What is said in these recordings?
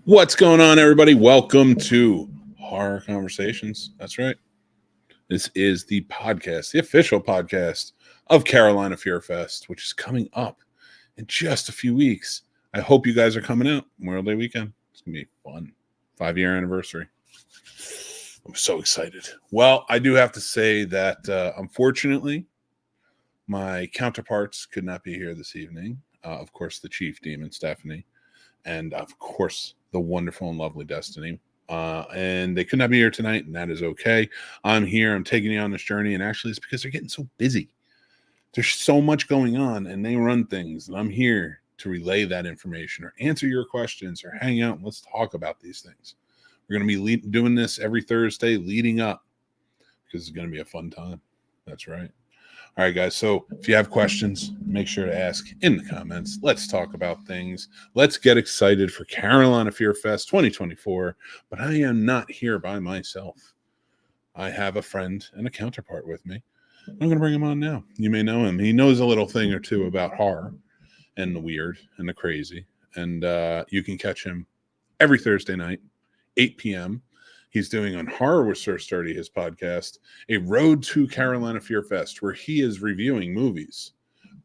What's going on, everybody? Welcome to Horror Conversations. That's right. This is the podcast, the official podcast of Carolina Fear Fest, which is coming up in just a few weeks. I hope you guys are coming out. Memorial Day weekend. It's going to be fun. 5-year anniversary. I'm so excited. Well, I do have to say that, unfortunately, my counterparts could not be here this evening. Of course, the Chief Demon, Stephanie, and of course, the wonderful and lovely Destini. And they could not be here tonight, and that is okay. I'm here. I'm taking you on this journey, and actually, it's because they're getting so busy. There's so much going on, and they run things, and I'm here to relay that information or answer your questions or hang out and let's talk about these things. We're going to be doing this every Thursday leading up because it's going to be a fun time. That's right. All right, guys. So if you have questions, make sure to ask in the comments. Let's talk about things. Let's get excited for Carolina Fear Fest 2024. But I am not here by myself. I have a friend and a counterpart with me. I'm going to bring him on now. You may know him. He knows a little thing or two about horror and the weird and the crazy. And you can catch him every Thursday night, 8 p.m. He's doing on Horror with Sir Sturdy, his podcast, A Road to Carolina Fear Fest, where he is reviewing movies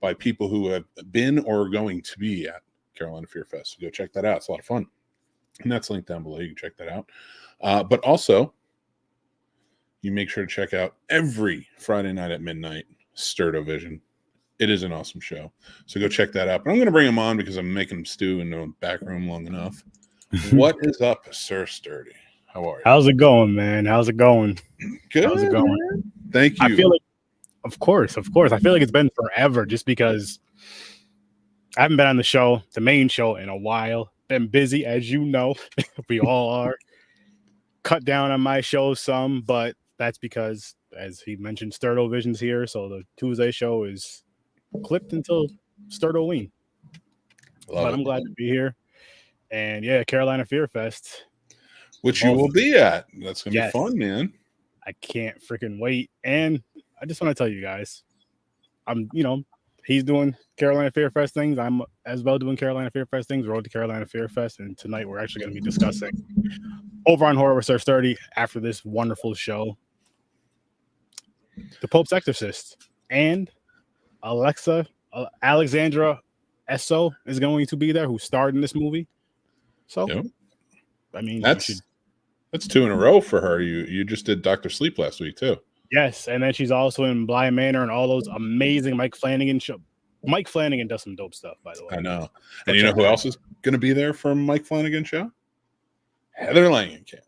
by people who have been or are going to be at Carolina Fear Fest. So go check that out. It's a lot of fun. And that's linked down below. You can check that out. But also, you make sure to check out every Friday night at midnight, Sturdovision. It is an awesome show. So go check that out. But I'm going to bring him on because I'm making him stew in the back room long enough. What is up, Sir Sturdy? How are you? How's it going, man? How's it going? Good. How's it going? Man. Thank you. I feel like, of course. I feel like it's been forever just because I haven't been on the main show in a while. Been busy, as you know. We all are. Cut down on my show some, but that's because, as he mentioned, Sturdovision's here. So the Tuesday show is clipped until Sturdoween. But I'm glad to be here. And yeah, Carolina Fear Fest. Which you will be at. That's going to be fun, man. I can't freaking wait. And I just want to tell you guys, he's doing Carolina Fear Fest things. I'm as well doing Carolina Fear Fest things. Road to Carolina Fear Fest. And tonight we're actually going to be discussing over on Horror with Sir Sturdy after this wonderful show, The Pope's Exorcist. And Alexandra Esso is going to be there, who starred in this movie. So, yep. I mean, that's 2 in a row for her. You just did Dr. Sleep last week, too. Yes, and then she's also in Bly Manor and all those amazing Mike Flanagan show. Mike Flanagan does some dope stuff, by the way. I know. And you know who else is going to be there from Mike Flanagan show? Heather Langenkamp.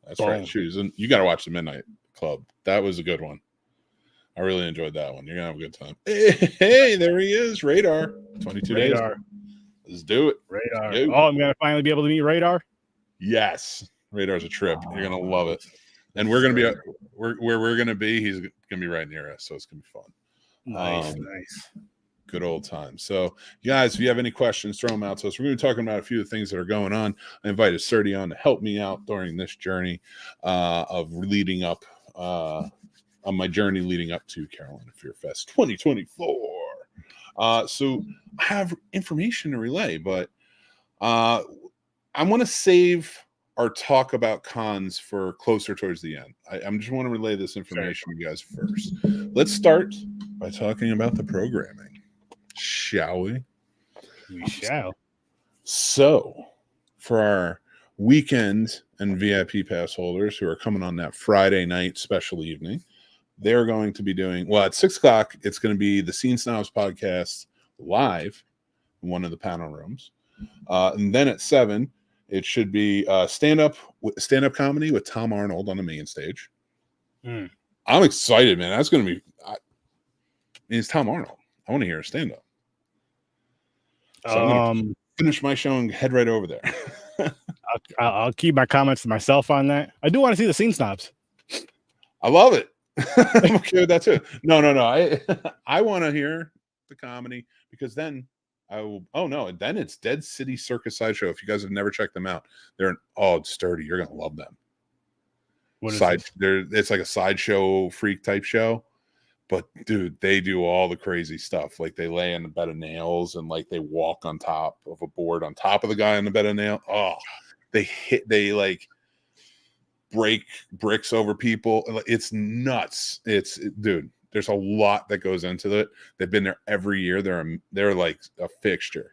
That's right. You got to watch the Midnight Club. That was a good one. I really enjoyed that one. You're going to have a good time. Hey, there he is. Radar. 22 Radar. days. Let's do it. Radar. Oh, I'm going to finally be able to meet Radar? Yes. Radar's a trip. You're going to love it. And we're going to be where we're going to be. He's going to be right near us. So it's going to be fun. Nice. Good old time. So, guys, if you have any questions, throw them out to us. We're going to be talking about a few of the things that are going on. I invited Sturdy on to help me out during this journey of leading up on my journey leading up to Carolina Fear Fest 2024. So I have information to relay, but I want to save our talk about cons for closer towards the end. I just want to relay this information to you guys first. Let's start by talking about the programming, shall we? We shall. So, for our weekend and VIP pass holders who are coming on that Friday night special evening, they're going to be doing, at 6 o'clock, it's going to be the Scene Snobs Podcast live in one of the panel rooms. And then at 7, it should be stand-up comedy with Tom Arnold on the main stage. I'm excited, man. That's going to be... it's Tom Arnold. I want to hear a stand-up. So I'm going to finish my show and head right over there. I'll keep my comments to myself on that. I do want to see the Scene Snobs. I love it. I'm okay with that too. No. I want to hear the comedy because then then it's Dead City Circus Sideshow. If you guys have never checked them out, they're sturdy. You're gonna love them. What is it? It's like a sideshow freak type show. But dude, they do all the crazy stuff. Like they lay in a bed of nails and like they walk on top of a board on top of the guy in the bed of nails. Oh, They like break bricks over people. It's nuts. Dude, there's a lot that goes into it. They've been there every year. They're like a fixture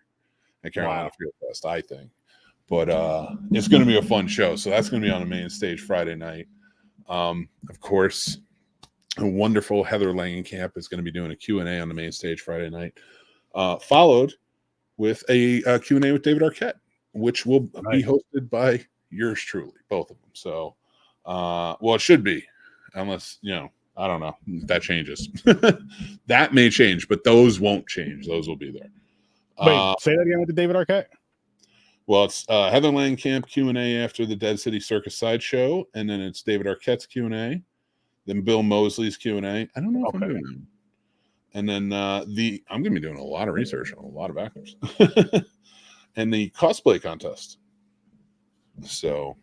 at Carolina Field Fest, I think. But it's going to be a fun show. So that's going to be on the main stage Friday night. Of course, a wonderful Heather Langenkamp is going to be doing a Q&A on the main stage Friday night, followed with a Q&A with David Arquette, which will be hosted by yours truly, both of them. So, well, it should be, unless, I don't know, that changes. That may change, but those won't change. Those will be there. Wait, say that again with the David Arquette? Well, it's Heather Langenkamp Q&A after the Dead City Circus Sideshow, and then it's David Arquette's Q&A, then Bill Mosley's Q&A. I don't know if I'm doing that. And then I'm going to be doing a lot of research on a lot of actors. And the cosplay contest. So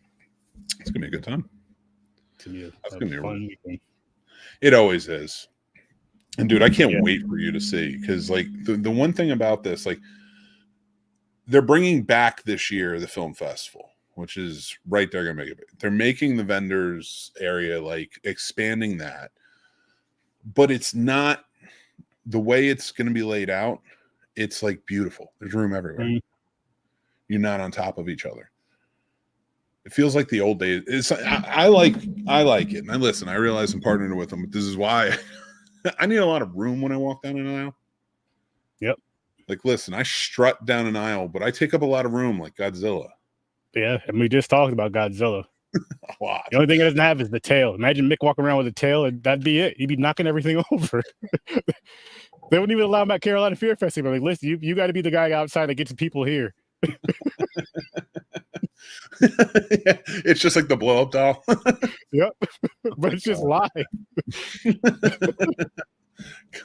it's going to be a good time. That's going to be fun. It always is. And dude, I can't wait for you to see, because like the one thing about this, like, they're bringing back this year the film festival, which is right. They're going to make it. They're making the vendors area, like expanding that, but it's not the way it's going to be laid out. It's like beautiful. There's room everywhere. Mm-hmm. You're not on top of each other. It feels like the old days. I like it. And I realize I'm partnering with them, but this is why I need a lot of room when I walk down an aisle. Yep. Like, listen, I strut down an aisle, but I take up a lot of room like Godzilla. Yeah, and we just talked about Godzilla. A lot. The only thing it doesn't have is the tail. Imagine Mick walking around with a tail, and that'd be it. He'd be knocking everything over. They wouldn't even allow him at Carolina Fear Festival. Like, listen, you got to be the guy outside that gets the people here. Yeah, it's just like the blow-up doll. Yep, but it's just live.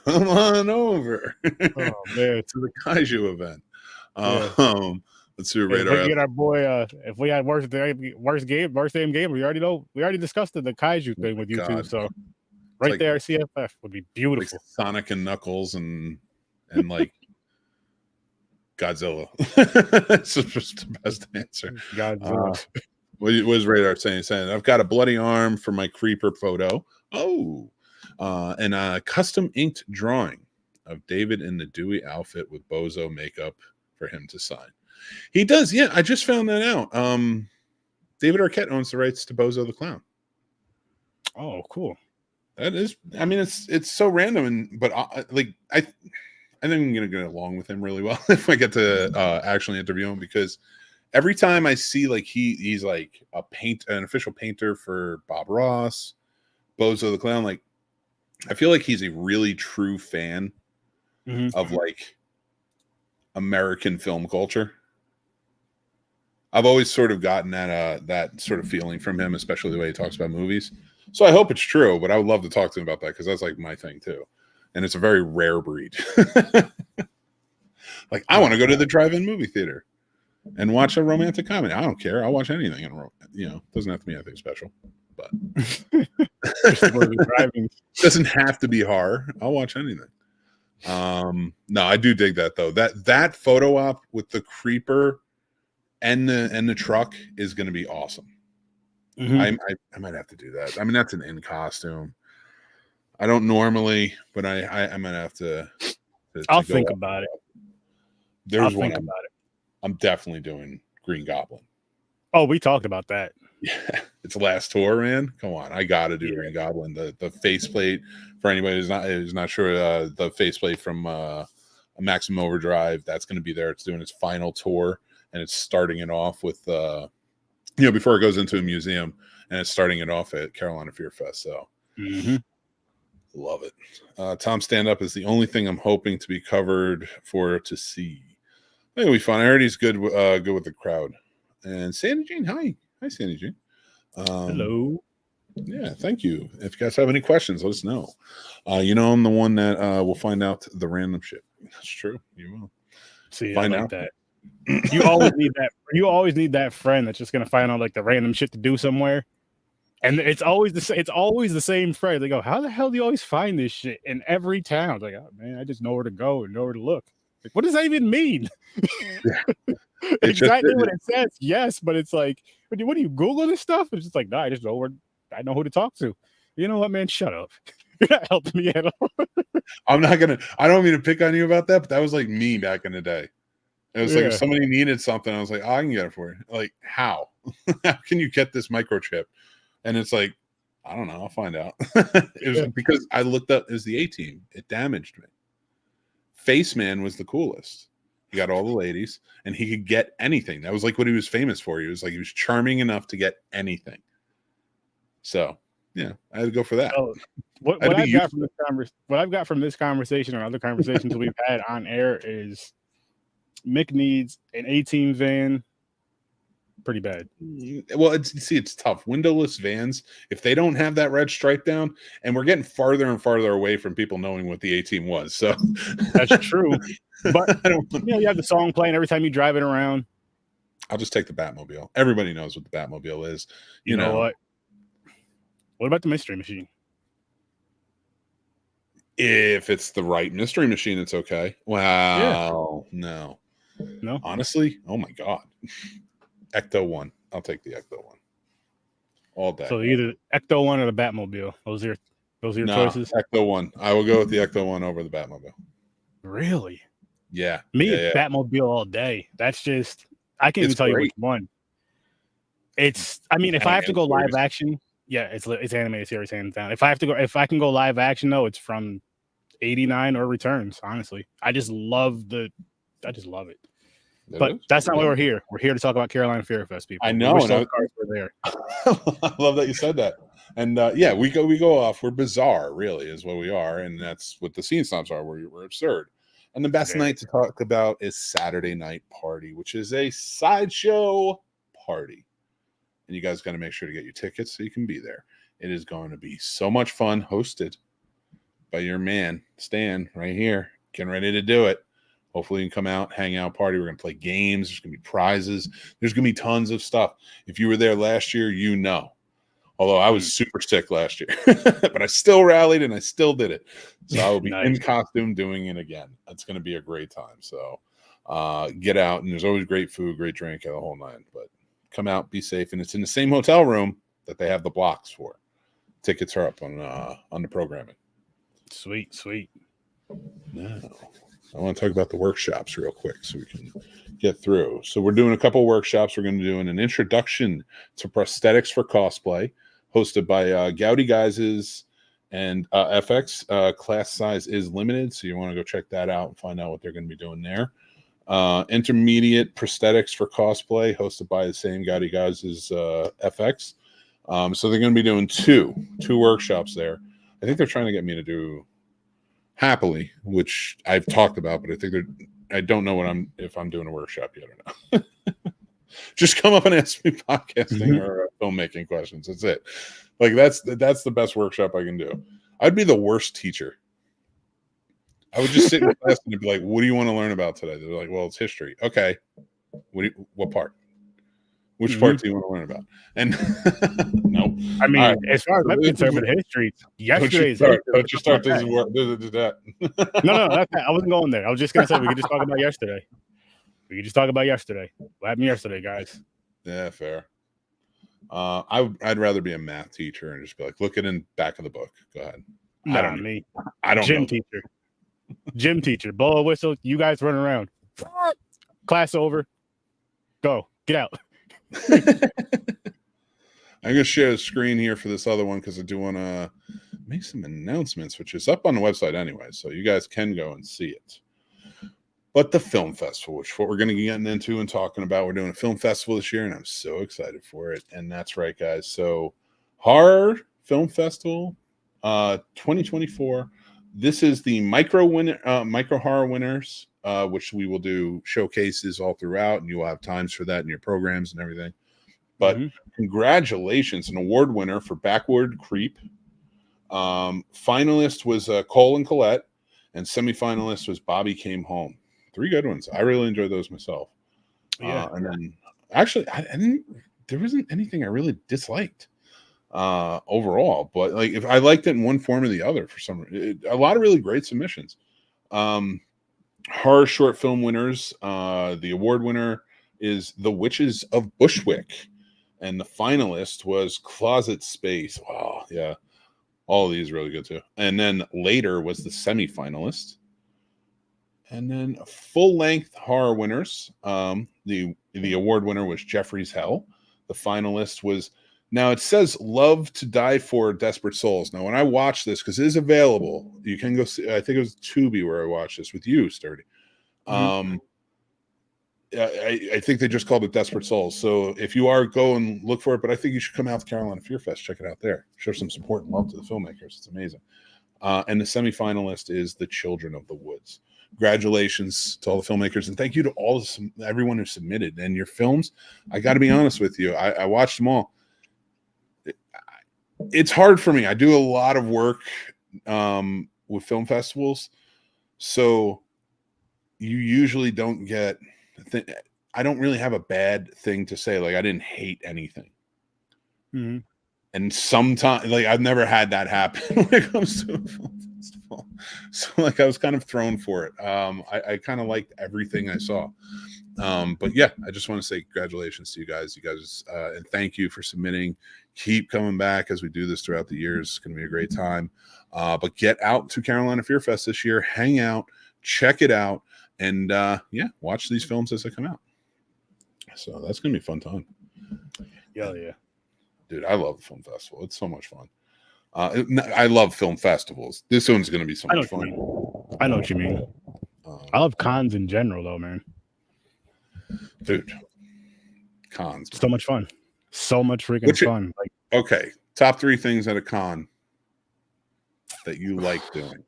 Come on over. Oh man, to the Kaiju event. Let's see. If we get our boy, if we had worst game, we already discussed the Kaiju thing with you too. So right like, there, CFF would be beautiful. Like Sonic and Knuckles and like Godzilla. It's just the best answer. Godzilla. What is Radar saying? I've got a bloody arm for my creeper photo. Oh. And a custom inked drawing of David in the Dewey outfit with Bozo makeup for him to sign. He does, yeah. I just found that out. David Arquette owns the rights to Bozo the Clown. Oh, cool. That is, I mean, it's so random, but I think I'm gonna get along with him really well if I get to actually interview him, because every time I see like he's like an official painter for Bob Ross, Bozo the Clown, like, I feel like he's a really true fan of like American film culture. I've always sort of gotten that sort of feeling from him, especially the way he talks about movies. So I hope it's true, but I would love to talk to him about that, because that's like my thing too. And it's a very rare breed. Like, I want to go to the drive-in movie theater and watch a romantic comedy. I don't care. I'll watch anything. Doesn't have to be anything special. But doesn't have to be horror. I'll watch anything. No, I do dig that though. That photo op with the creeper and the truck is going to be awesome. I might have to do that. I mean, that's an in costume. I don't normally, but I might have to I'll think about it. There's one about it. I'm definitely doing Green Goblin. Oh, we talked about that. Yeah, it's last tour, man. Come on, I got to do Green Goblin. The faceplate, for anybody who's not sure, the faceplate from Maximum Overdrive, that's going to be there. It's doing its final tour, and it's starting it off with before it goes into a museum, and it's starting it off at Carolina Fear Fest. So love it. Tom Stand Up is the only thing I'm hoping to be covered for to see. I think it'll be fun. I heard he's good with the crowd. And Sandy Jean, hi. Hi, Sandy Jean. Hello. Yeah, thank you. If you guys have any questions, let us know. I'm the one that will find out the random shit. That's true. You will. See, find out that. You always need that. You always need that friend that's just gonna find out like the random shit to do somewhere. And it's always the same friend. They go, "How the hell do you always find this shit in every town?" It's like, "Oh man, I just know where to go and know where to look." Like, what does that even mean? exactly what it says. Yes, but it's like, what are you Googling this stuff? It's just like, no, I just know I know who to talk to. You know what, man? Shut up. You're not helping me at all. I don't mean to pick on you about that, but that was like me back in the day. It was like if somebody needed something, I was like, oh, I can get it for you. Like, how? How can you get this microchip? And it's like, I don't know. I'll find out. It was because I looked up as the A-Team. It damaged me. Face Man was the coolest. He got all the ladies, and he could get anything. That was like what he was famous for. He was charming enough to get anything. So, yeah, I had to go for that. Oh, what I've got from this conversation or other conversations we've had on air is Mick needs an A-Team van. Pretty bad. Well, it's tough. Windowless vans, if they don't have that red stripe down, and we're getting farther and farther away from people knowing what the A-Team was. So that's true. But you have the song playing every time you drive it around. I'll just take the Batmobile. Everybody knows what the Batmobile is. You know what? What about the Mystery Machine? If it's the right Mystery Machine, it's okay. Wow. Yeah. No. Honestly, oh my God. Ecto 1. I'll take the Ecto 1 all day. So either Ecto 1 or the Batmobile. Those are your choices. Ecto 1. I will go with the Ecto 1 over the Batmobile. Really? Yeah. It's Batmobile all day. That's just I can't even tell you which one. It's. I mean, if I have to go live action, it's animated series hands down. If I can go live action though, it's from '89 or Returns. Honestly, I just love it. But that's not why we're here. We're here to talk about Carolina Fear Fest, people. I know. Cars were there. I love that you said that. And we go off. We're bizarre, really, is what we are, and that's what the Scene Snobs are. We're absurd. And the best night to talk about is Saturday Night Party, which is a sideshow party. And you guys got to make sure to get your tickets so you can be there. It is going to be so much fun, hosted by your man Stan right here, getting ready to do it. Hopefully you can come out, hang out, party. We're going to play games. There's going to be prizes. There's going to be tons of stuff. If you were there last year, you know. Although I was super sick last year. But I still rallied and I still did it. So I will be in costume doing it again. It's going to be a great time. So get out. And there's always great food, great drink, the whole nine. But come out, be safe. And it's in the same hotel room that they have the blocks for. Tickets are up on the programming. Sweet. Now, I want to talk about the workshops real quick so we can get through. So we're doing a couple workshops. We're going to do an introduction to prosthetics for cosplay, hosted by Goudy Guises and FX. Class size is limited, so you want to go check that out and find out what they're going to be doing there. Intermediate prosthetics for cosplay, hosted by the same Goudy Guises FX. So they're going to be doing two workshops there. I think they're trying to get me to do Happily, which I've talked about, but I don't know if I'm doing a workshop yet or not. Just come up and ask me podcasting or filmmaking questions. That's it. Like that's the best workshop I can do. I'd be the worst teacher. I would just sit in class and be like, "What do you want to learn about today?" They're like, "Well, it's history." Okay, what part? Which part do you want to learn about? And no, I mean, as far as I'm concerned with history, yesterday's. Don't you start this work? Do that. No, I wasn't going there. I was just gonna say we could just talk about yesterday. What happened yesterday, guys? Yeah, fair. I'd rather be a math teacher and just be like, look it in back of the book. Go ahead. I don't know. Gym teacher. Blow a whistle. You guys run around. Class over. Go. Get out. I'm going to share the screen here for this other one because I do want to make some announcements, which is up on the website anyway, so you guys can go and see it. But the film festival, which is what we're going to be getting into and talking about. We're doing a film festival this year, and I'm so excited for it. And that's right, guys. So Horror Film Festival 2024. This is the micro horror winners, which we will do showcases all throughout, and you will have times for that in your programs and everything. But congratulations, an award winner for Backward Creep. Finalist was Cole and Colette, and semifinalist was Bobby Came Home. 3 good ones. I really enjoyed those myself. Yeah, and then actually, there wasn't anything I really disliked overall, but like if I liked it in one form or the other for some reason. A lot of really great submissions. Horror short film winners, the award winner is The Witches of Bushwick. And the finalist was Closet Space. Oh, yeah. All of these really good too. And then later was the semi-finalist. And then full-length horror winners. The award winner was Jeffrey's Hell. The finalist was, now it says Love to Die For Desperate Souls. Now, when I watched this, because it is available, you can go see, I think it was Tubi where I watched this with you, Sturdy. I think they just called it Desperate Souls. So if you are, go and look for it. But I think you should come out to Carolina Fear Fest. Check it out there. Show some support and love to the filmmakers. It's amazing. And the semifinalist is The Children of the Woods. Congratulations to all the filmmakers. And thank you to everyone who submitted. And your films, I got to be honest with you. I watched them all. It's hard for me. I do a lot of work with film festivals. So you usually don't get... I don't really have a bad thing to say. Like, I didn't hate anything. Mm-hmm. And sometimes, like, I've never had that happen when it comes to a film festival. So, like, I was kind of thrown for it. I kind of liked everything I saw. But yeah, I just want to say congratulations to you guys. And thank you for submitting. Keep coming back as we do this throughout the years. It's going to be a great time. But get out to Carolina Fear Fest this year. Hang out. Check it out. And watch these films as they come out. So that's gonna be a fun time. Yeah. Dude, I love the film festival. It's so much fun. I love film festivals. This one's gonna be so much fun. I know what you mean. I love cons in general, though, man. Dude, cons. So much fun. So much freaking fun. Okay, top 3 things at a con that you like doing.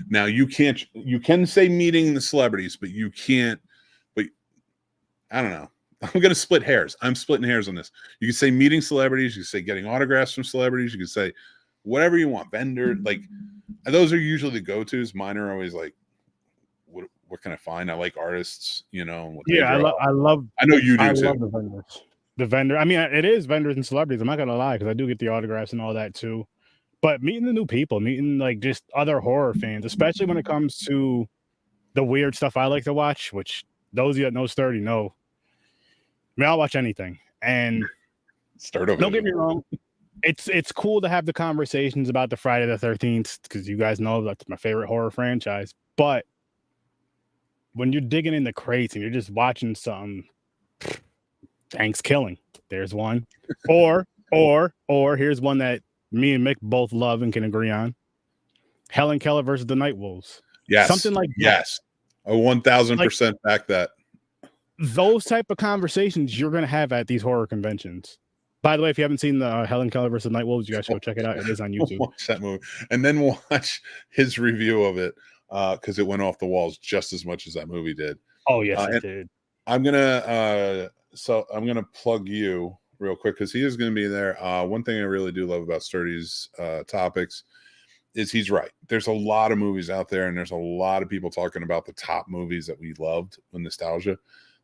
Now you can say meeting the celebrities, but you can't, but I don't know. I'm going to split hairs. I'm splitting hairs on this. You can say meeting celebrities. You can say getting autographs from celebrities. You can say whatever you want. Vendor, like, those are usually the go-tos. Mine are always like, what can I find? I like artists, you know. I love. I know you do too. Love the vendors. The vendor. I mean, it is vendors and celebrities. I'm not going to lie, because I do get the autographs and all that too. But meeting the new people, meeting like just other horror fans, especially when it comes to the weird stuff I like to watch, which those of you that know Sturdy know. I mean, I'll watch anything. And don't get me wrong, it's cool to have the conversations about the Friday the 13th, because you guys know that's my favorite horror franchise. But when you're digging in the crates and you're just watching some Thanksgiving, there's one. Or here's one that me and Mick both love and can agree on. Helen Keller versus the Night Wolves. Yes. Something like that. Yes. I 1000% back that. Those type of conversations you're going to have at these horror conventions. By the way, if you haven't seen the Helen Keller versus the Night Wolves, you guys should go check it out. It is on YouTube. Watch that movie. And then watch his review of it, because it went off the walls just as much as that movie did. Oh, yes, it did. I'm going to plug you real quick, because he is going to be there. One thing I really do love about Sturdy's topics is he's right. There's a lot of movies out there, and there's a lot of people talking about the top movies that we loved with nostalgia.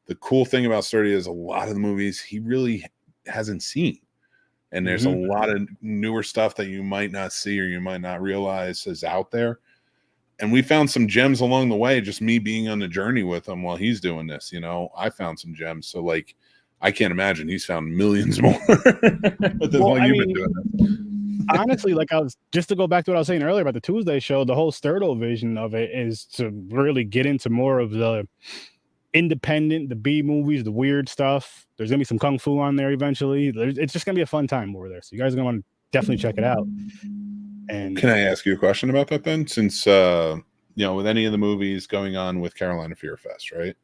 The cool thing about Sturdy is a lot of the movies he really hasn't seen, and there's a lot of newer stuff that you might not see or you might not realize is out there. And we found some gems along the way, just me being on the journey with him while he's doing this. You know, I found some gems. So, like, I can't imagine he's found millions more. Honestly, like, I was just to go back to what I was saying earlier about the Tuesday show, the whole Sturdo vision of it is to really get into more of the independent, the B movies, the weird stuff. There's gonna be some kung fu on there eventually. It's just gonna be a fun time over there. So you guys are gonna want to definitely check it out. And can I ask you a question about that then? Since with any of the movies going on with Carolina Fear Fest, right?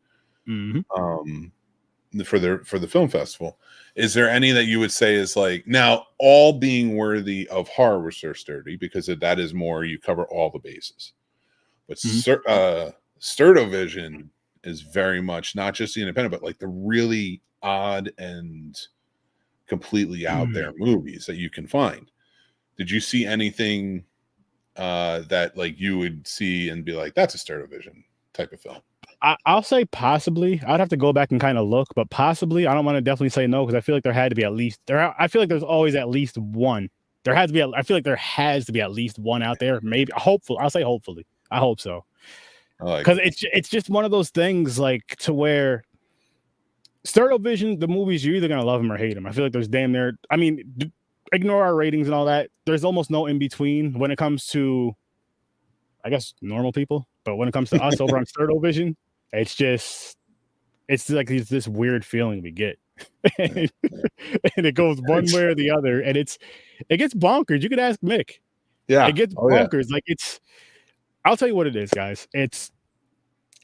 For the film festival, is there any that you would say is like, now all being worthy of horror or Sturdy, because that is more, you cover all the bases, but Sturdo vision is very much not just the independent, but like the really odd and completely out there movies that you can find. Did you see anything that like you would see and be like, that's a Sturdo vision type of film? I'll say possibly. I'd have to go back and kind of look, but possibly. I don't want to definitely say no, because I feel like there had to be at least I feel like there's always at least one. There has to be. I feel like there has to be at least one out there. Maybe, hopefully. I'll say hopefully. I hope so. Because it's just one of those things, like, to where Stereo Vision, the movies, you're either gonna love them or hate them. I feel like there's damn near. I mean, ignore our ratings and all that. There's almost no in between when it comes to, I guess, normal people. But when it comes to us over on Stereo Vision, it's like this weird feeling we get, and it goes one way or the other, and it gets bonkers. You could ask Mick. Yeah, it gets bonkers. Like I'll tell you what it is, guys. It's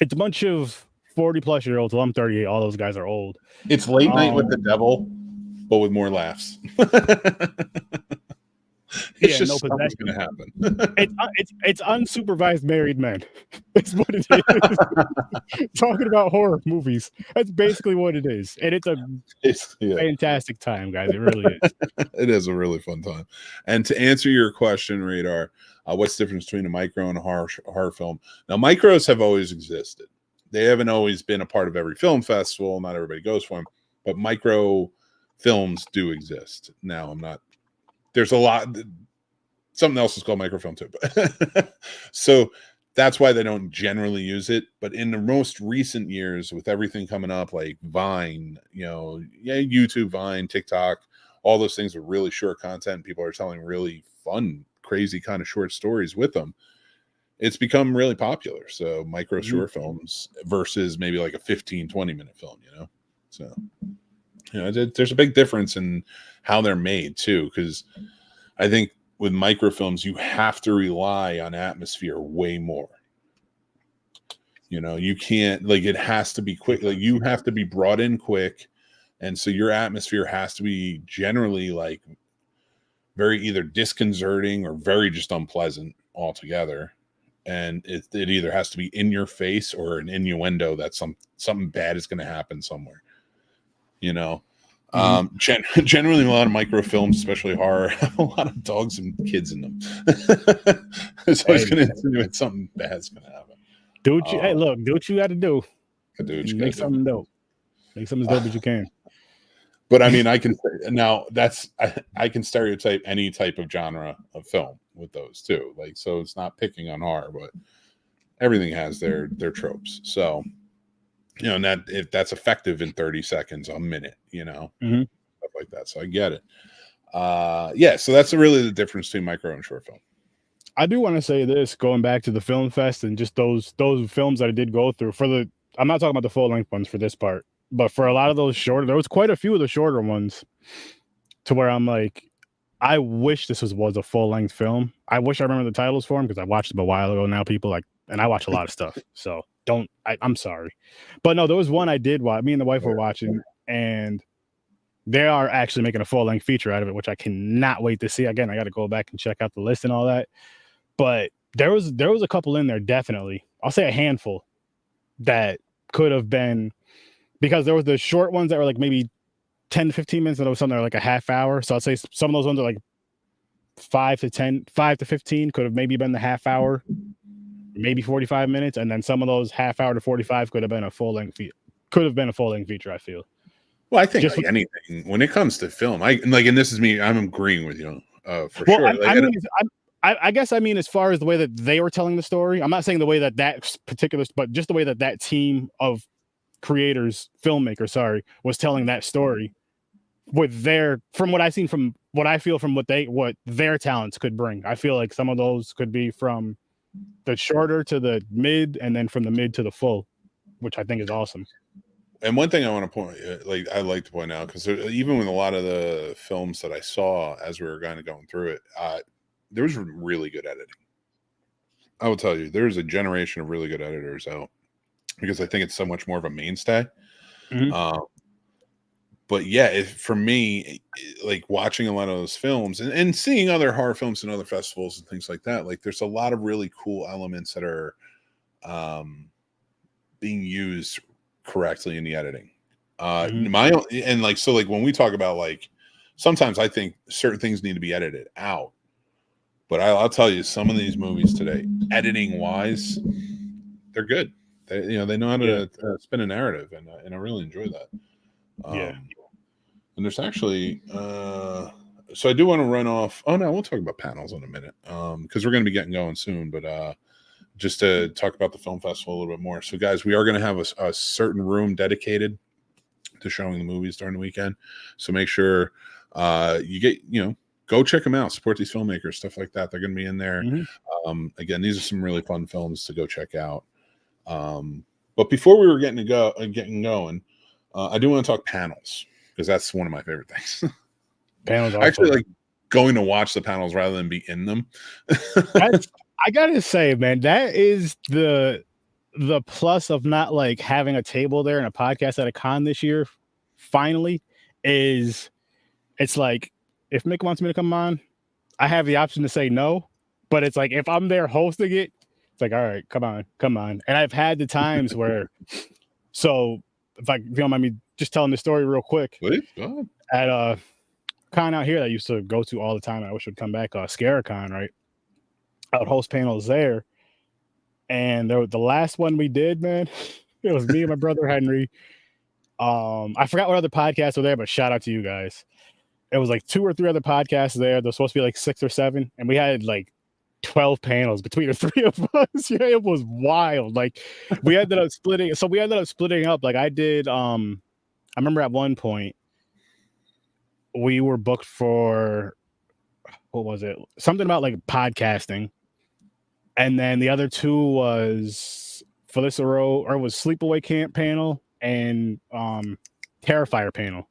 a bunch of 40-plus-year-olds. Well, I'm 38. All those guys are old. It's Late Night with the Devil, but with more laughs. It's just something's going to happen. It's unsupervised married men. That's what it is. Talking about horror movies. That's basically what it is. And it's a fantastic time, guys. It really is. It is a really fun time. And to answer your question, Radar, what's the difference between a micro and a horror film? Now, micros have always existed. They haven't always been a part of every film festival. Not everybody goes for them. But micro films do exist. Now, there's a lot. Something else is called microfilm too. So that's why they don't generally use it. But in the most recent years, with everything coming up like Vine, YouTube, Vine, TikTok, all those things with really short content, people are telling really fun, crazy kind of short stories with them. It's become really popular. So micro short films versus maybe like a 15, 20-minute film, So, there's a big difference in how they're made too, because I think with microfilms, you have to rely on atmosphere way more. You can't, like, it has to be quick. Like, you have to be brought in quick. And so your atmosphere has to be generally like very either disconcerting or very just unpleasant altogether. And it either has to be in your face or an innuendo that something bad is going to happen somewhere. Generally a lot of microfilms, especially horror, have a lot of dogs and kids in them. It's always going to insinuate something bad's going to happen. Do what you got to do. Make something dope. Make something as dope as you can. But I mean, I can stereotype any type of genre of film with those too. Like, so it's not picking on horror, but everything has their tropes. So, and that if that's effective in 30 seconds, a minute, stuff like that. So I get it. So that's really the difference between micro and short film. I do want to say this, going back to the film fest and just those films that I did go through I'm not talking about the full length ones for this part, but for a lot of those shorter, there was quite a few of the shorter ones to where I'm like, I wish this was a full length film. I wish I remember the titles for them because I watched them a while ago. Now and I watch a lot of stuff. So I'm sorry. But no, there was one I did watch. Me and the wife were watching, and they are actually making a full length feature out of it, which I cannot wait to see. Again, I got to go back and check out the list and all that. But there was a couple in there, definitely. I'll say a handful that could have been, because there was the short ones that were like maybe 10 to 15 minutes, and there was some that were like a half hour. So I'd say some of those ones are like 5 to 15 could have maybe been the half hour, maybe 45 minutes, and then some of those half hour to 45 could have been a full length feature, I feel. Well, I think just anything when it comes to film, and this is me, I'm agreeing with you for sure. I guess I mean as far as the way that they were telling the story, I'm not saying the way that particular, but just the way that team of filmmakers, was telling that story with from what I've seen, from what I feel, from what their talents could bring. I feel like some of those could be from the shorter to the mid, and then from the mid to the full, which I think is awesome. And one thing I want to I'd like to point out, because even with a lot of the films that I saw as we were kind of going through it, there was really good editing. I will tell you, there's a generation of really good editors out, because I think it's so much more of a mainstay. But yeah, for me, like watching a lot of those films and seeing other horror films and other festivals and things like that, like there's a lot of really cool elements that are being used correctly in the editing. When we talk about, like, sometimes I think certain things need to be edited out, but I'll tell you, some of these movies today, editing wise, they're good. They know how to spin a narrative, and I really enjoy that. And there's actually so I do want to run off. Oh no, we'll talk about panels in a minute, because we're going to be getting going soon. But just to talk about the film festival a little bit more. So guys, we are going to have a certain room dedicated to showing the movies during the weekend. So make sure you get, go check them out, support these filmmakers, stuff like that. They're going to be in there. Again, these are some really fun films to go check out. But before we were getting going, I do want to talk panels, because that's one of my favorite things. Panels I actually like going to watch the panels rather than be in them. I gotta say, man, that is the plus of not like having a table there and a podcast at a con this year. Finally, is it's like, if Mick wants me to come on, I have the option to say no. But it's like, if I'm there hosting it, it's like, all right, come on. And I've had the times where, so if you don't mind me just telling the story real quick. Please, go ahead. At a con out here that I used to go to all the time, I wish it would come back, Scaricon, right? I would host panels there. And the last one we did, man, it was me and my brother Henry. I forgot what other podcasts were there, but shout out to you guys. It was like 2 or 3 other podcasts there. There's supposed to be like 6 or 7, and we had like 12 panels between the 3 of us. Yeah, it was wild. Like we ended up splitting. So we ended up splitting up. Like I did. I remember at one point we were booked for, what was it? Something about like podcasting. And then the other 2 was Felicero, or was Sleepaway Camp panel and Terrifier panel.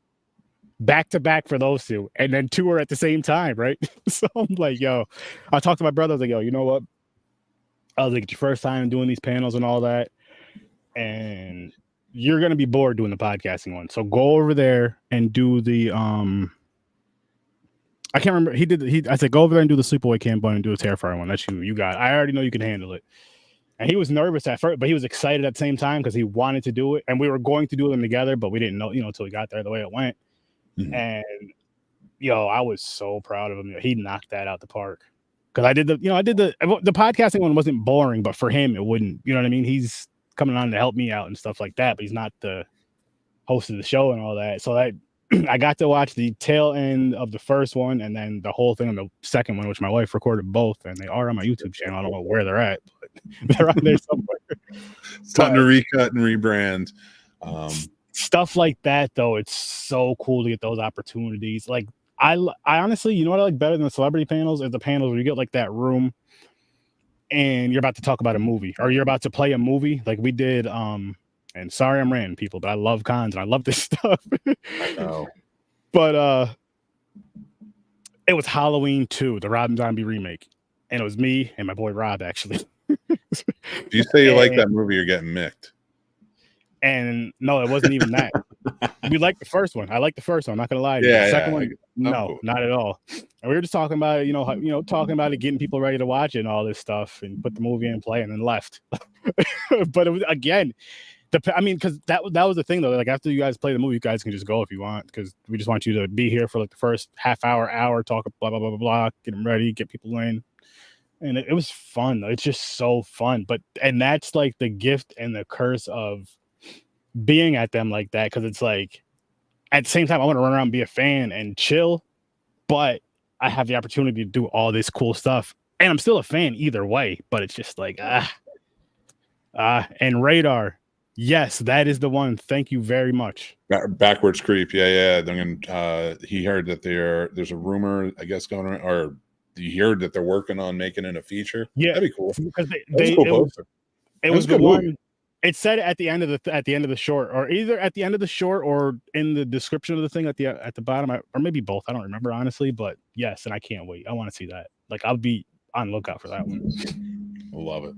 Back to back for those 2. And then 2 were at the same time, right? So I'm like, yo, I talked to my brother. I was like, yo, you know what? I was like, it's your first time doing these panels and all that. And you're gonna be bored doing the podcasting one. So go over there and do the I can't remember. I said, go over there and do the Sleepaway Camp one and do a Terrifier one. That's you got it. I already know you can handle it. And he was nervous at first, but he was excited at the same time because he wanted to do it. And we were going to do them together, but we didn't know, until we got there the way it went. And I was so proud of him. He knocked that out the park. Because I did the podcasting one wasn't boring, but for him it wouldn't. You know what I mean? He's coming on to help me out and stuff like that, but he's not the host of the show and all that. So I got to watch the tail end of the first one and then the whole thing on the second one, which my wife recorded both, and they are on my YouTube channel. I don't know where they're at, but they're on there somewhere. It's time to recut and rebrand. Stuff like that, though, it's so cool to get those opportunities. Like I honestly, you know what I like better than the celebrity panels is the panels where you get like that room and you're about to talk about a movie or you're about to play a movie. Like we did, and sorry I'm ranting people, but I love cons and I love this stuff. I know. But it was Halloween 2, the Rob Zombie remake. And it was me and my boy Rob, actually. If you say you like that movie, you're getting micked. And no, it wasn't even that. We liked the first one. I liked the first one. I'm not gonna lie. Yeah, the second yeah, one, no, cool. Not at all. And we were just talking about it, talking about it, getting people ready to watch it and all this stuff, and put the movie in play, and then left. But it was again, because that was the thing though. Like after you guys play the movie, you guys can just go if you want, because we just want you to be here for like the first half hour, talk blah blah blah blah blah, get them ready, get people in. And it was fun. It's just so fun. And that's like the gift and the curse of being at them like that, because it's like at the same time I want to run around and be a fan and chill, but I have the opportunity to do all this cool stuff, and I'm still a fan either way. But it's just like and Radar, yes, that is the one. Thank you very much. Backwards Creep, yeah. He heard that there's a rumor, I guess, going on, or you heard that they're working on making it a feature. Yeah, that'd be cool. Because it was the one. It said at the end of the short, or either at the end of the short or in the description of the thing at the bottom, or maybe both. I don't remember honestly, but yes, and I can't wait. I want to see that. Like I'll be on lookout for that one. Love it.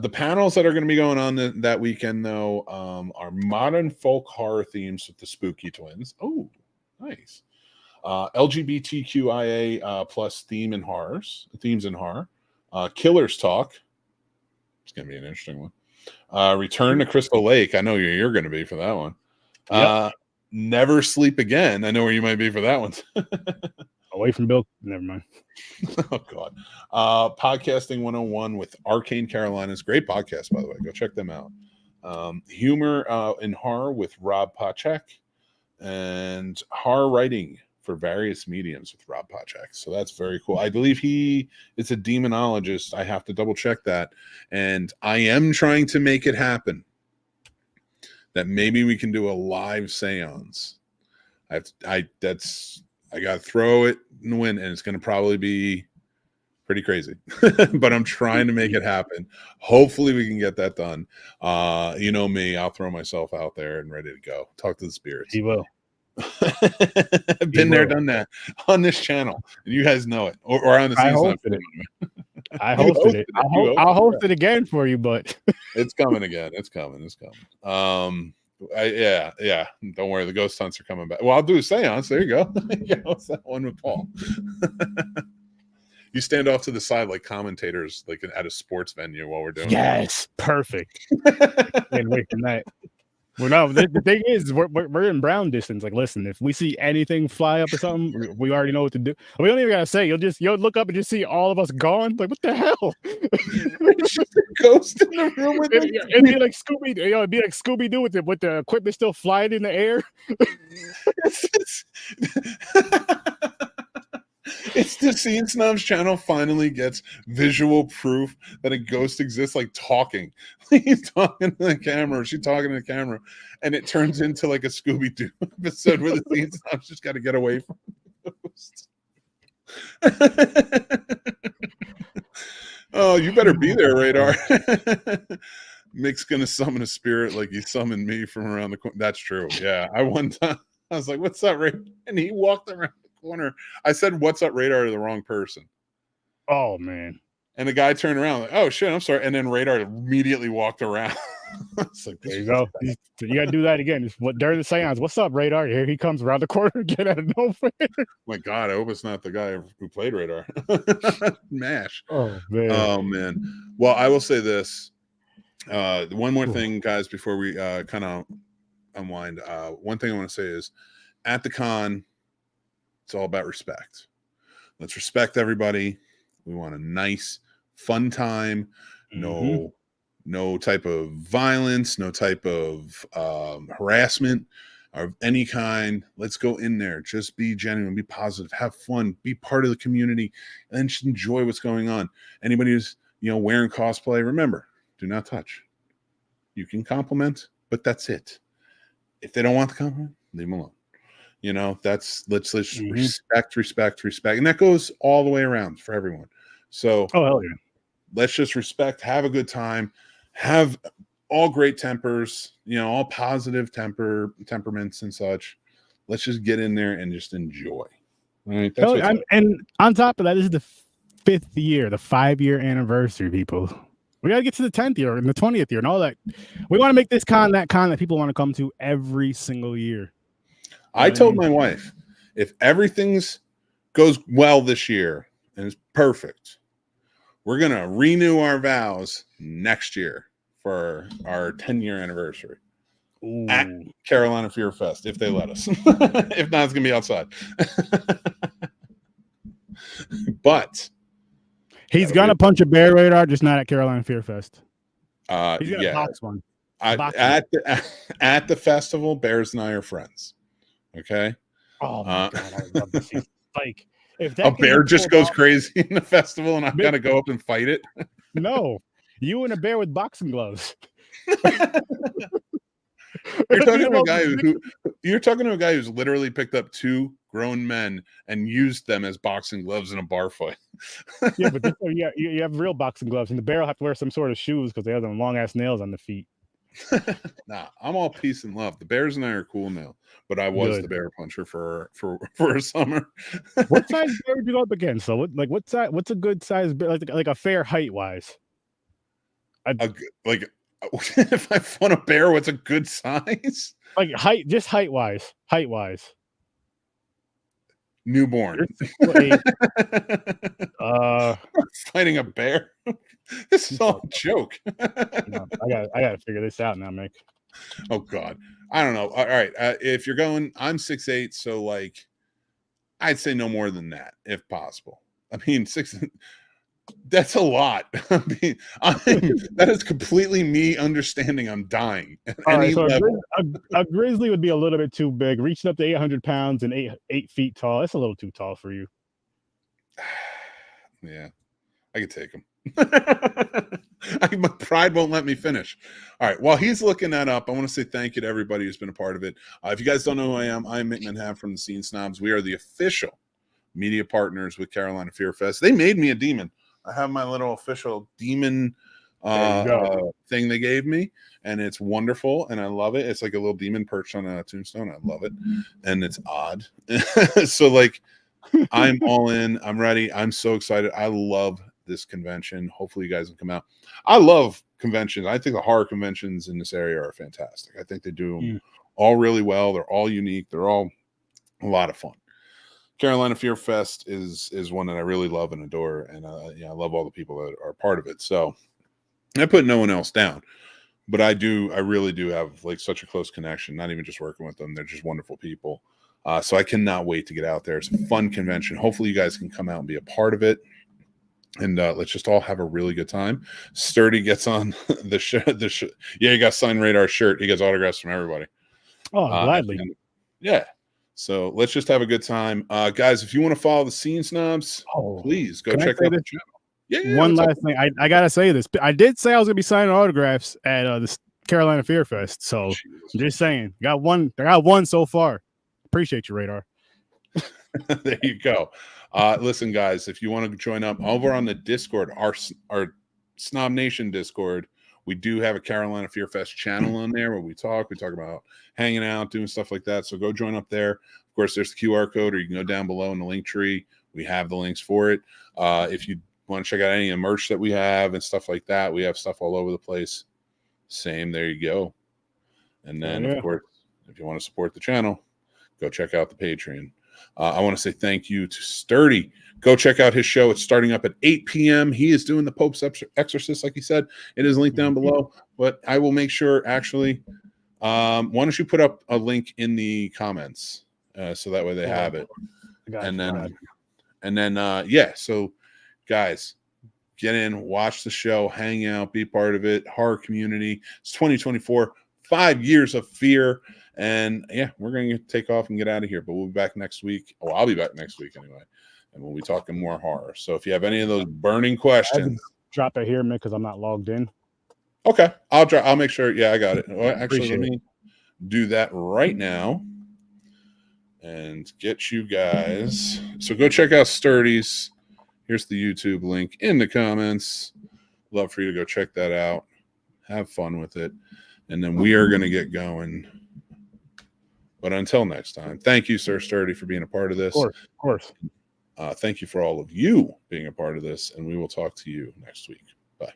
The panels that are going to be going on that weekend though are modern folk horror themes with the Spooky Twins. Oh, nice. LGBTQIA plus themes in horror. Killers Talk. It's going to be an interesting one. Return to Crystal Lake. I know you're going to be for that one. Yep. Never Sleep Again. I know where you might be for that one. Away from Bill. Never mind. Oh, God. Podcasting 101 with Arcane Carolinas. Great podcast, by the way. Go check them out. Humor in Horror with Rob Pachek. And Horror Writing for Various Mediums with Rob Pachek. So that's very cool. I believe he is a demonologist. I have to double check that. And I am trying to make it happen that maybe we can do a live seance. I got to throw it in the wind, and it's going to probably be pretty crazy, but I'm trying to make it happen. Hopefully we can get that done. You know me, I'll throw myself out there and ready to go. Talk to the spirits. He will. I've been there, done that on this channel. And you guys know it. Or on the Scene Snobs. I hosted it. I'll host it again for you, but it's coming again. It's coming. Yeah. Don't worry, the ghost hunts are coming back. Well, I'll do a seance. There you go. What's that one with Paul? You stand off to the side like commentators, like at a sports venue while we're doing. Yes, perfect. Can't wait for that. Well, no, the thing is, we're in brown distance. Like, listen, if we see anything fly up or something, we already know what to do. We don't even gotta say. You'll look up and just see all of us gone. Like, what the hell? It's just a ghost in the room with it'd be like Scooby. It'd be like Scooby Doo with the equipment still flying in the air. It's the Scene Snobs channel finally gets visual proof that a ghost exists, like talking. He's talking to the camera, or she's talking to the camera, and it turns into like a Scooby Doo episode where the Scene Snobs just got to get away from the ghost. Oh, you better be there, Radar. Mick's gonna summon a spirit like he summoned me from around the corner. That's true. Yeah, I was like, "What's up, Ray?" And he walked around corner. I said "what's up, Radar" to the wrong person. Oh man. And the guy turned around like, "Oh shit, I'm sorry." And then Radar immediately walked around. It's like, there you go. You gotta do that again. During the seance, "What's up, Radar?" Here he comes around the corner again out of nowhere. My God, I hope it's not the guy who played Radar. MASH. Oh man. Well, I will say this. One more thing, guys, before we kind of unwind. One thing I want to say is, at the con, it's all about respect. Let's respect everybody. We want a nice, fun time. No type of violence, no type of harassment of any kind. Let's go in there. Just be genuine, be positive, have fun, be part of the community, and just enjoy what's going on. Anybody who's wearing cosplay, remember, do not touch. You can compliment, but that's it. If they don't want the compliment, leave them alone. Let's respect, and that goes all the way around for everyone. So, hell yeah. Let's just respect, have a good time, have all great tempers, all positive temperaments and such. Let's just get in there and just enjoy. Right? And on top of that, this is the 5th year, the 5-year anniversary, people. We gotta get to the 10th year and the 20th year and all that. We want to make this con that people want to come to every single year. I told my wife, if everything goes well this year and it's perfect, we're going to renew our vows next year for our 10-year anniversary. Ooh. At Carolina Fear Fest, if they let us. If not, it's going to be outside. But he's going to punch a bear, Radar, just not at Carolina Fear Fest. He's going to box one. At the festival, Bears and I are friends. Okay. Oh my God, I love this. Like, if that a bear just goes crazy in the festival, and I've got to go up and fight it. No, you and a bear with boxing gloves. You're talking to a guy who's literally picked up 2 grown men and used them as boxing gloves in a bar fight. Yeah, but you have real boxing gloves, and the bear will have to wear some sort of shoes because they have them long ass nails on the feet. Nah, I'm all peace and love. The Bears and I are cool now, but I was the bear puncher for a summer. What size bear would you go up against? So what's a good size bear, like a fair height wise? If I want a bear, what's a good size? Like height wise. Newborn. Fighting a bear. This is all a joke. No, I gotta figure this out now, Mick. Oh God, I don't know. All right, if you're going, I'm 6'8", so I'd say no more than that if possible. I mean, 6. That's a lot. That is completely me understanding I'm dying. All right, so a grizzly would be a little bit too big. Reaching up to 800 pounds and 8 feet tall. That's a little too tall for you. Yeah, I could take him. My pride won't let me finish. All right. While he's looking that up, I want to say thank you to everybody who's been a part of it. If you guys don't know who I am Mick Manhattan from the Scene Snobs. We are the official media partners with Carolina Fear Fest. They made me a demon. I have my little official demon thing they gave me, and it's wonderful, and I love it. It's like a little demon perched on a tombstone. I love it, and it's odd. So, like, I'm all in. I'm ready. I'm so excited. I love this convention. Hopefully you guys can come out. I love conventions. I think the horror conventions in this area are fantastic. I think they do them all really well. They're all unique. They're all a lot of fun. Carolina Fear Fest is one that I really love and adore, and I love all the people that are part of it. So I put no one else down, but I really do have like such a close connection, not even just working with them. They're just wonderful people. So I cannot wait to get out there. It's a fun convention. Hopefully you guys can come out and be a part of it. And let's just all have a really good time. Sturdy gets on the shirt. Yeah, he got signed Radar shirt. He gets autographs from everybody. Oh, gladly. Yeah. So let's just have a good time. Guys, if you want to follow the Scene Snobs, please go check out the channel. Yeah. One last thing. I got to say this. I did say I was going to be signing autographs at the Carolina Fear Fest. So I'm just saying, I got one so far. Appreciate you, Radar. There you go. Listen, guys, if you want to join up over on the Discord, our Snobnation Discord, we do have a Carolina Fear Fest channel on there where we talk about hanging out, doing stuff like that. So go join up there. Of course, there's the QR code, or you can go down below in the link tree. We have the links for it. If you want to check out any of the merch that we have and stuff like that, we have stuff all over the place. Same, there you go. And then, of course, if you want to support the channel, go check out the Patreon. I want to say thank you to Sturdy. Go check out his show. It's starting up at 8 p.m. He is doing the Pope's Exorcist, like he said. It is linked down below, but I will make sure, actually, why don't you put up a link in the comments so that way they have it. So guys, get in, watch the show, hang out, be part of it. Horror community. It's 2024, 5 years of fear. And yeah, we're going to take off and get out of here, but we'll be back next week. Oh, I'll be back next week anyway. And we'll be talking more horror. So if you have any of those burning questions, drop it here, Mick, because I'm not logged in. Okay. I'll make sure. Yeah, I got it. Well, actually, let me do that right now and get you guys. So go check out Sturdy's. Here's the YouTube link in the comments. Love for you to go check that out. Have fun with it. And then we are going to get going. But until next time, thank you, Sir Sturdy, for being a part of this. Of course. Thank you for all of you being a part of this, and we will talk to you next week. Bye.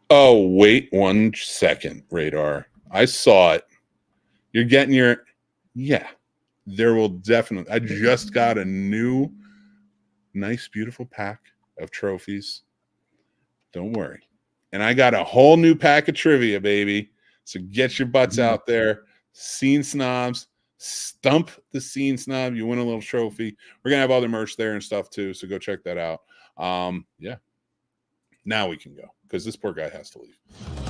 Oh, wait 1 second, Radar. I saw it. You're getting your, there will definitely, I just got a new, nice, beautiful pack of trophies. Don't worry. And I got a whole new pack of trivia, baby. So get your butts out there. Scene Snobs. Stump the Scene Snob. You win a little trophy. We're going to have other merch there and stuff too. So go check that out. Now we can go because this poor guy has to leave.